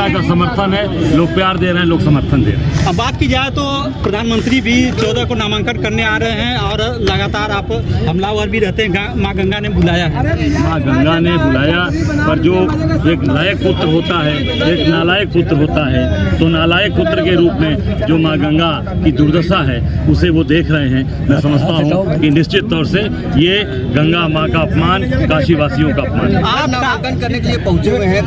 जनता का समर्थन है, लोग प्यार दे रहे हैं, लोग समर्थन दे रहे हैं। अब बात की जाए तो प्रधानमंत्री भी 14 को नामांकन करने आ रहे हैं और लगातार आप हमलावर भी रहते हैं। माँ गंगा ने बुलाया है, माँ गंगा ने बुलाया, पर जो एक लायक पुत्र होता है, एक नालायक पुत्र होता है, तो नालायक पुत्र के रूप में जो माँ गंगा की दुर्दशा है उसे वो देख रहे हैं। मैं समझता हूँ कि निश्चित तौर से ये गंगा माँ का अपमान, काशी वासियों का अपमान। आप नामांकन करने के लिए पहुंचे हुए हैं,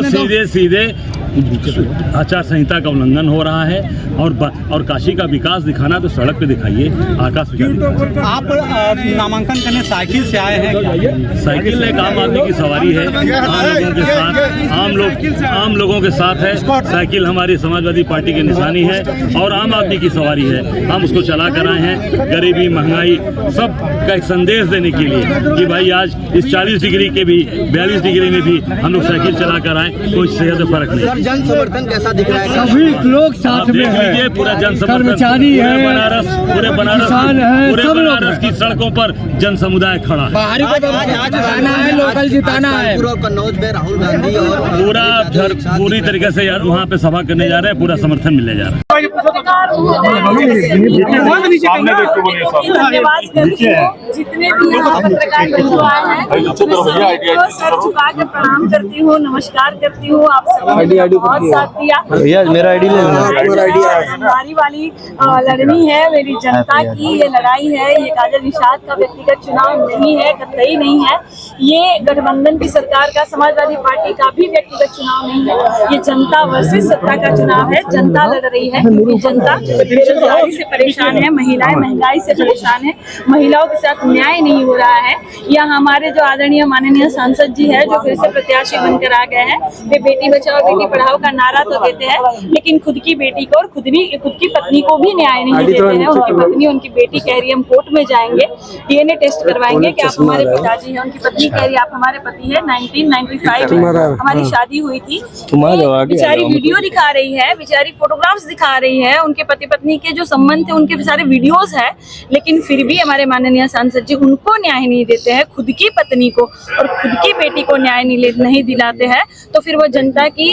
सीधे सीधे आचार संहिता का उल्लंघन हो रहा है और काशी का विकास दिखाना तो सड़क पे दिखाइए, आकाश में। आप नामांकन करने साइकिल से आए हैं? साइकिल एक आम आदमी की सवारी है, आम लोगों के साथ, आम लोगों के साथ है। साइकिल हमारी समाजवादी पार्टी की निशानी है और आम आदमी की सवारी है। हम उसको चला कर आए हैं गरीबी, महंगाई सब का एक संदेश देने के लिए कि भाई आज इस 40 डिग्री के भी 42 डिग्री में भी हम लोग साइकिल चला कर आए, कोई सेहत में फर्क नहीं। जन समर्थन कैसा दिख रहा है? सभी लोग साथ में हैं, पूरा जन समर्थन, कर्मचारी है, पूरे बनारस की सड़कों पर जन समुदाय खड़ा है। बाहरी को जिताना है, लोकल जिताना है। और कन्नौज में राहुल गांधी और पूरी तरीके से वहाँ पे सभा करने जा रहे हैं, पूरा समर्थन मिलने जा रहा है। धन्यवाद करती हूँ जितने भी यहाँ पत्रकार बंधु आए हैं, मैं सभी को सर झुका के प्रणाम करती हूँ, नमस्कार करती हूँ। आप सभी ने बहुत साथ दिया। मेरा आईडी ले लेना। हमारी वाली लड़नी है, मेरी जनता की ये लड़ाई है। ये काजल निषाद का व्यक्तिगत चुनाव नहीं है, कतई नहीं है। ये गठबंधन की सरकार का, समाजवादी पार्टी का भी व्यक्तिगत चुनाव नहीं है। ये जनता वर्सेस सत्ता का चुनाव है। जनता लड़ रही है क्योंकि जनता बेरोजगारी से परेशान है, महिलाएं महंगाई से परेशान है, महिलाओं के साथ न्याय नहीं हो रहा है। या हमारे जो आदरणीय माननीय सांसद जी है जो फिर से प्रत्याशी बनकर आ गए हैं, वे बेटी बचाओ बेटी पढ़ाओ का नारा तो देते हैं, लेकिन खुद की बेटी को और खुद की पत्नी को भी न्याय नहीं देते हैं। उनकी पत्नी, उनकी बेटी कह रही है हम कोर्ट में जाएंगे, डीएनए टेस्ट करवाएंगे कि आप हमारे पिताजी हैं। उनकी पत्नी कह रही है आप हमारे पति है। 1995 में हमारी शादी हुई थी। बेचारी वीडियो दिखा रही है, बेचारी फोटोग्राफ्स दिखा रही है, उनके पति पत्नी के जो संबंध थे उनके सारे वीडियोस है, लेकिन फिर भी हमारे माननीय सांसद जी उनको न्याय नहीं देते हैं। खुद की पत्नी को और खुद की बेटी को न्याय नहीं दिलाते हैं, तो फिर वो जनता की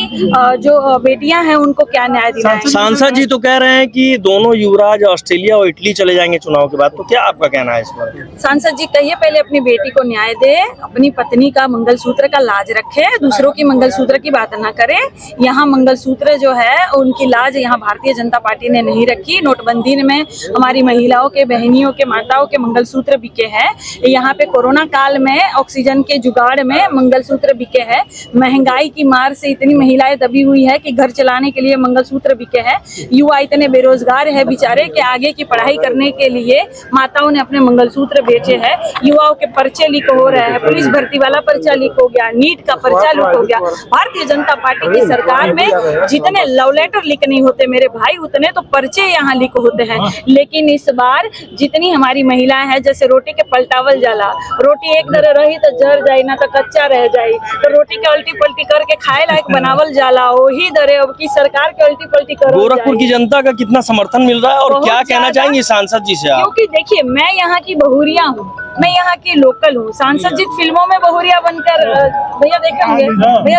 जो बेटियां हैं उनको क्या न्याय दिलाएंगे? सांसद जी तो कह रहे हैं कि दोनों युवराज ऑस्ट्रेलिया और इटली चले जाएंगे चुनाव के बाद, तो क्या आपका कहना है इस पर? सांसद जी कहिए पहले अपनी बेटी को न्याय दे, अपनी पत्नी का मंगलसूत्र का लाज रखे, दूसरों की मंगलसूत्र की बात ना करे। यहाँ मंगलसूत्र जो है उनकी लाज यहाँ भारतीय जनता पार्टी ने नहीं रखी। नोटबंदी में हमारी महिलाओं के, बहनियों के, माताओं के मंगलसूत्र बिके हैं। यहाँ पे कोरोना काल में ऑक्सीजन के जुगाड़ में मंगलसूत्र बिके हैं। महंगाई की मार से इतनी महिलाएं दबी हुई है कि घर चलाने के लिए मंगलसूत्र बिके हैं। युवा इतने बेरोजगार है बेचारे कि आगे की पढ़ाई करने के लिए माताओं ने अपने मंगलसूत्र बेचे हैं। युवाओं के पर्चे लीक हो रहे हैं, पुलिस भर्ती वाला पर्चा लीक हो गया, नीट का पर्चा लीक हो गया। भारतीय जनता पार्टी की सरकार में जितने लव लेटर लीक नहीं होते मेरे भाई, उतने तो पर्चे यहाँ लीक होते हैं। लेकिन इस बार जितनी हमारी महिलाएं हैं, जैसे रोटी के पलटावल जाला, रोटी एक तरह रही तो जर जाए ना तो कच्चा रह जाए, तो रोटी के उल्टी पलटी करके खाए लायक बनावल जाला, वही दरे अब की सरकार के उल्टी पलटी कर। गोरखपुर की जनता का कितना समर्थन मिल रहा है और क्या कहना चाहेंगे सांसद जी से आप? क्योंकि देखिए मैं यहाँ की बहुरिया हूँ, मैं यहाँ की लोकल हूँ। सांसद जी फिल्मों में बहुरिया बनकर भैया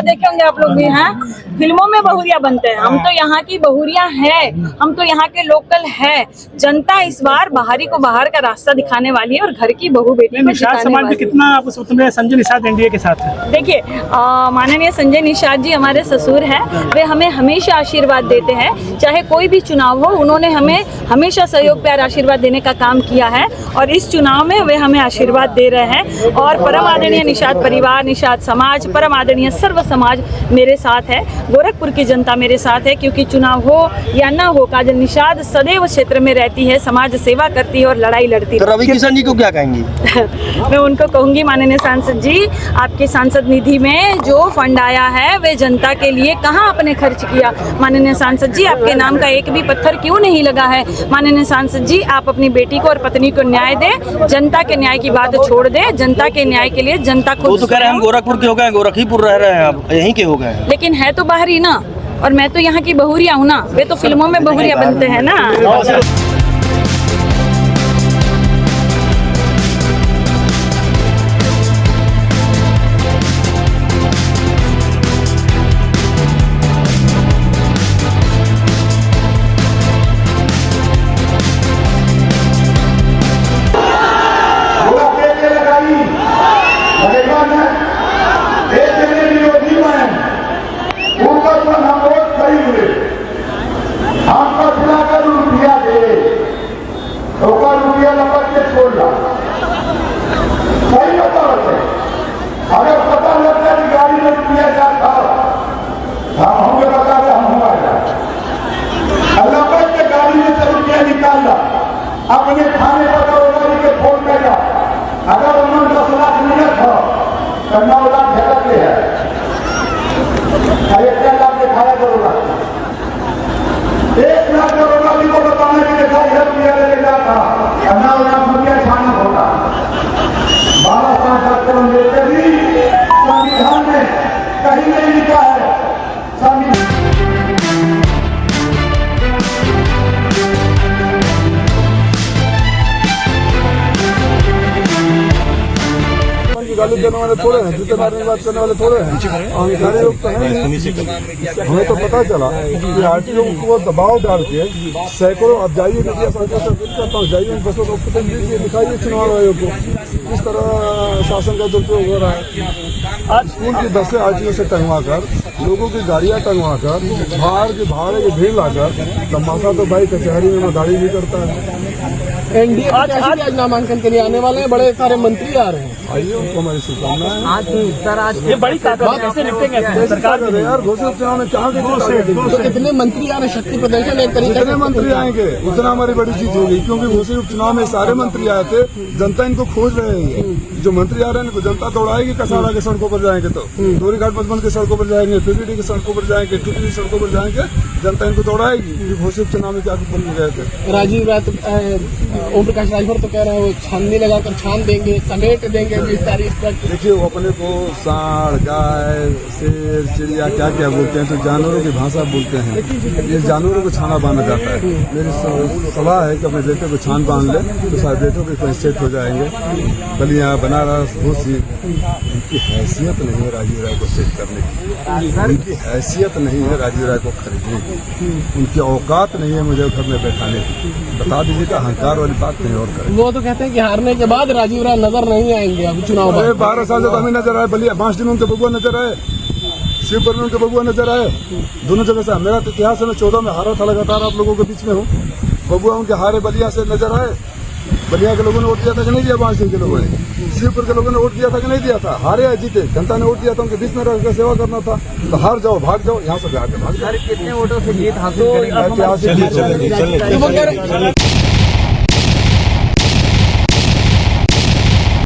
देखे होंगे आप लोग भी, हैं फिल्मों में बहुरिया बनते हैं। हम तो यहाँ की बहुरिया है, हम तो यहाँ के लोकल है। जनता इस बार बाहरी को बाहर का रास्ता दिखाने वाली है और घर की बहू बेटी को जिताने वाली है। कितना आप संजय निषाद एनडीए के साथ है? देखिए माननीय संजय निषाद जी हमारे ससुर हैं, वे हमें हमेशा आशीर्वाद देते हैं। चाहे कोई भी चुनाव हो, उन्होंने हमें हमेशा सहयोग प्यार आशीर्वाद देने का काम किया है और इस चुनाव में वे हमें आशीर्वाद दे रहे हैं। और परम आदरणीय निषाद परिवार, निषाद समाज, परम आदरणीय सर्व समाज मेरे साथ है, गोरखपुर की जनता मेरे साथ है। क्योंकि चुनाव हो या ना हो, काजल निषाद सदैव क्षेत्र में रहती है, समाज सेवा करती है और लड़ाई लड़ती है। तो रवि किशन जी को क्या कहेंगी? मैं उनको कहूंगी माननीय सांसद जी, आपके सांसद निधि में जो फंड आया है वे जनता के लिए कहाँ आपने खर्च किया? माननीय सांसद जी आपके नाम का एक भी पत्थर क्यों नहीं लगा है? माननीय सांसद जी आप अपनी बेटी को और पत्नी को न्याय दे, जनता के न्याय की बात छोड़ दे। जनता के न्याय के लिए जनता खुद। वो तो कह रहे हैं हम गोरखपुर के हो गए, गोरखीपुर रह रहे हैं, आप यहीं के हो गए। लेकिन है तो बाहरी ना, और मैं तो यहाँ की बहुरिया हूँ ना, वे तो फिल्मों में बहुरिया बनते हैं ना। धोखा रुपया लपट के छोड़ना सही होता है। अगर पता लगता है कि गाड़ी में रुपया जाता हम होंगे बता रहे हम हुआ लपट के गाड़ी में से रुपया निकालना अपने खाने पर रोजगारी के फोन करना। अगर उन्होंने 10 लाख मिनट हो तो 9 लाख झलक के है 1 लाख दिखाया जरूरत 1 लाख करोड़ को बताने की देखा यह रुपया लेके जाता 9 लाख रुपया छाना होता 12 साल करोड़ लेते भी संविधान में कहीं नहीं लिखा है। गाली देने वाले थोड़े हैं, जूते मारने की बात करने वाले थोड़े हैं। अधिकारी लोग तो हैं नहीं। हमें तो पता चला कि आरटीओ को दबाव डाल के सैकड़ों, अब जाइए मीडिया संस्था से अपील करता हूँ, जाइए बसों को दीजिए, दिखाइए चुनाव आयोग को किस तरह शासन का दुरुपयोग हो रहा है। आज स्कूल की बसें आरटीओ से टंगवा कर, लोगों की गाड़ियाँ टंगवा कर, बाहर के भाड़े की भीड़ लाकर तमाशा तो भाई कचहरी में गाड़ी भी करता है। एनडीए आज नामांकन के लिए आने वाले हैं, बड़े सारे मंत्री आ रहे हैं। आइए उनको हमारी शुभकामनाएं। आज ये बड़ी कैसे निपटेंगे सरकार यार घोषित चुनाव में कहाँ तो कितने मंत्री आ रहे हैं? शक्ति प्रदर्शन एक तरीके जितने मंत्री आएंगे उतना हमारी बड़ी चीज होगी, क्योंकि घोषित उपचुनाव में सारे मंत्री आए थे, जनता इनको खोज रहे हैं। जो मंत्री आ रहे हैं जनता दौड़ाएगी कसारा के सड़कों पर जाएंगे तो डोरीघाट मधुबन की सड़कों पर जाएंगे, पीपीडी की सड़कों पर जाएंगे, टूटी की सड़कों पर जाएंगे, जनता इनको दौड़ाएगी। घोषित चुनाव में क्या बन गए थे। राजीव ओम प्रकाश राजभर तो कह रहे हैं वो छाननी लगाकर छान देंगे, समेट देंगे विस्तारित। देखिए वो अपने को सांड, गाय, शेर, चिड़िया क्या क्या बोलते हैं, तो जानवरों की भाषा बोलते हैं। ये जानवरों को छाना बांधा जाता है। मेरी सलाह है कि अपने बेटे को छान बांध ले तो सारे बेटों के कोई सेट हो जाएंगे। बलिया, बनारस, घोसी, उनकी हैसियत नहीं है राजीव राय को सेट करने की, उनकी हैसियत नहीं है राजीव राय को खरीदने की, उनकी औकात नहीं है मुझे घर में बैठाने की। बता दीजिए कि अहंकार वाली बात नहीं और करें। वो तो कहते हैं कि हारने के बाद राजीव राय नजर नहीं आएंगे अब चुनाव में। 12 साल से तो हमें नजर आए, बलिया 5 दिन उनके बबुआ नजर आए, शिवपुर में उनके बबुआ नजर आए, दोनों जगह से। मेरा तो इतिहास है, मैं 14 में हारा था, लगातार आप लोगों के बीच में हूँ। बबुआ उनके हारे बलिया से नजर आए। बलिया के लोगों ने वोट दिया था कि नहीं दिया? 5 दिन के लोगों ने। शिवपुर के लोगों ने वोट दिया था कि नहीं दिया था? हारे या जीते, जनता ने वोट दिया था, उनके बीच में रहकर सेवा करना था। तो हार जाओ, भाग जाओ, यहाँ से भाग जाओ। कितने वोटों से जीत हासिल करेंगे? ऐतिहासिक जीत चलेगी।